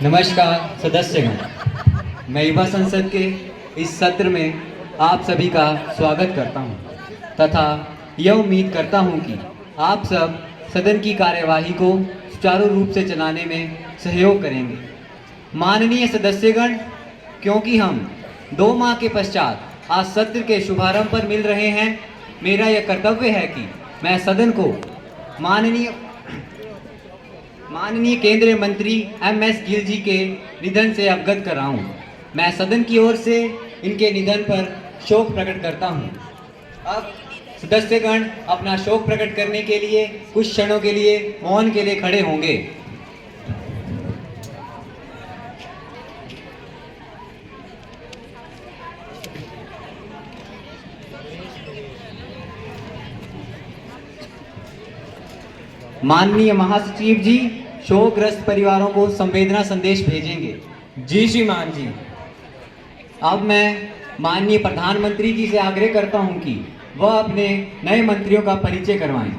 नमस्कार सदस्यगण, मैं युवा संसद के इस सत्र में आप सभी का स्वागत करता हूं तथा यह उम्मीद करता हूं कि आप सब सदन की कार्यवाही को सुचारू रूप से चलाने में सहयोग करेंगे। माननीय सदस्यगण, क्योंकि हम 2 माह के पश्चात आज सत्र के शुभारंभ पर मिल रहे हैं, मेरा यह कर्तव्य है कि मैं सदन को माननीय केंद्रीय मंत्री MS गिल जी के निधन से अवगत कराऊं। मैं सदन की ओर से इनके निधन पर शोक प्रकट करता हूं। अब सदस्यगण अपना शोक प्रकट करने के लिए कुछ क्षणों के लिए मौन के लिए खड़े होंगे। माननीय महासचिव जी शोकग्रस्त परिवारों को संवेदना संदेश भेजेंगे। जी श्रीमान जी। अब मैं माननीय प्रधानमंत्री जी से आग्रह करता हूं कि वह अपने नए मंत्रियों का परिचय करवाएं।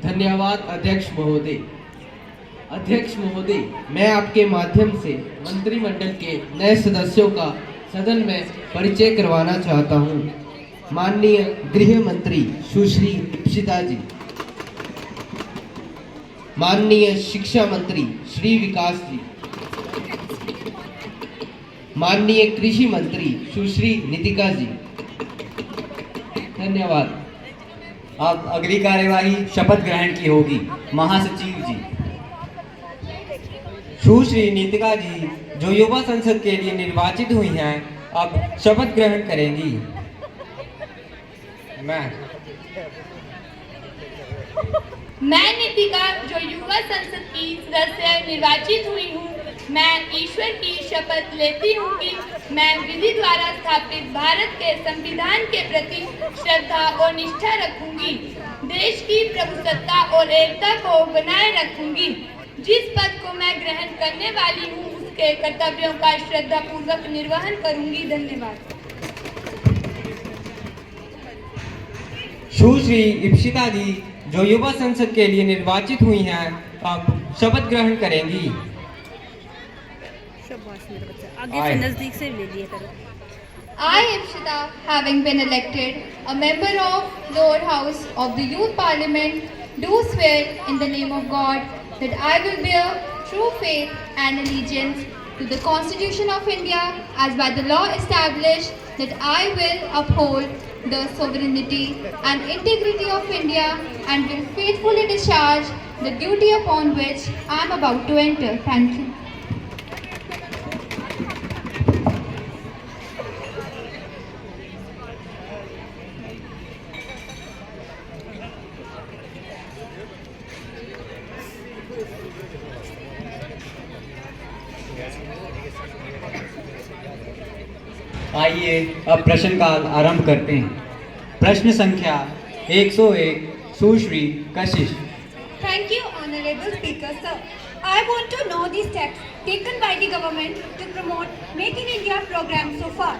धन्यवाद अध्यक्ष महोदय। अध्यक्ष महोदय, मैं आपके माध्यम से मंत्रिमंडल के नए सदस्यों का सदन में परिचय करवाना चाहता हूं। माननीय गृह मंत्री सुश्री इप्सिता जी, माननीय शिक्षा मंत्री श्री विकास जी, माननीय कृषि मंत्री सुश्री नितिका जी। धन्यवाद। अब अगली कार्यवाही शपथ ग्रहण की होगी। महासचिव जी। सुश्री नितिका जी, जो युवा संसद के लिए निर्वाचित हुई हैं, अब शपथ ग्रहण करेंगी। मैं नितिका, जो युवा संसद की सदस्य निर्वाचित हुई हूँ, मैं ईश्वर की शपथ लेती हूँ कि मैं विधि द्वारा स्थापित भारत के संविधान के प्रति श्रद्धा और निष्ठा रखूंगी, देश की प्रभुसत्ता और एकता को बनाए रखूंगी। जिस पद को मैं ग्रहण करने वाली हूँ, उसके कर्तव्यों का श्रद्धापूर्वक निर्वहन करूंगी। धन्यवाद। सुश्री इप्सिता जी, जो युवा संसद के लिए निर्वाचित हुई हैं, अब शपथ ग्रहण करेंगी। आगे से नजदीक से ले लिया करो। I, Ipshita, having been elected a member of lower house of the Youth Parliament, do swear in the name of God that I will bear true faith and allegiance to the Constitution of India as by the law established, that I will uphold the sovereignty and integrity of India and will faithfully discharge the duty upon which I am about to enter. Thank you. आइए अब प्रश्नकाल आरंभ करते हैं। प्रश्न संख्या 101 सुश्री कशिश। Thank you, Honorable Speaker, sir. I want to know the steps taken by the government to promote Make in India program so far.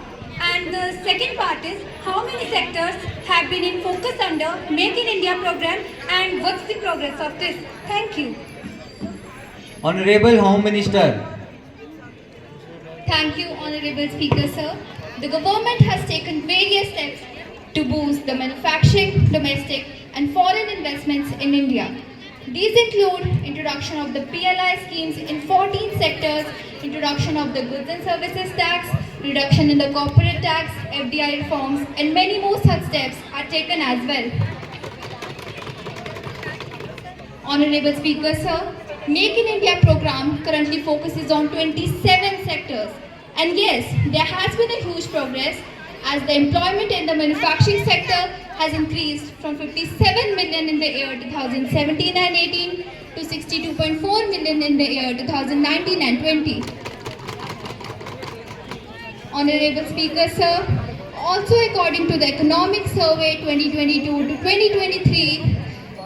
And the second part is, how many sectors have been in focus under Make in India program and what's the progress of this? Thank you. Honorable Home Minister। Thank you, Honorable Speaker, sir. The government has taken various steps to boost the manufacturing, domestic and foreign investments in India. These include introduction of the PLI schemes in 14 sectors, introduction of the goods and services tax, reduction in the corporate tax, FDI reforms, and many more such steps are taken as well. Honorable Speaker, sir, Make in India program currently focuses on 27 sectors. And yes, there has been a huge progress as the employment in the manufacturing sector has increased from 57 million in the year 2017 and 18 to 62.4 million in the year 2019 and 20. Honorable Speaker, sir, also according to the Economic Survey 2022 to 2023,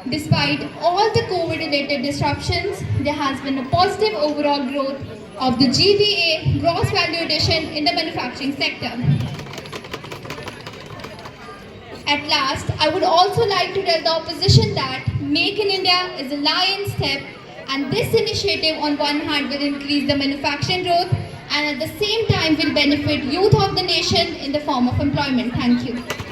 despite all the COVID-related disruptions, there has been a positive overall growth of the GVA, gross value addition, in the manufacturing sector. At last, I would also like to tell the opposition that Make in India is a lion's step And this initiative on one hand will increase the manufacturing growth and at the same time will benefit youth of the nation in the form of employment. Thank you.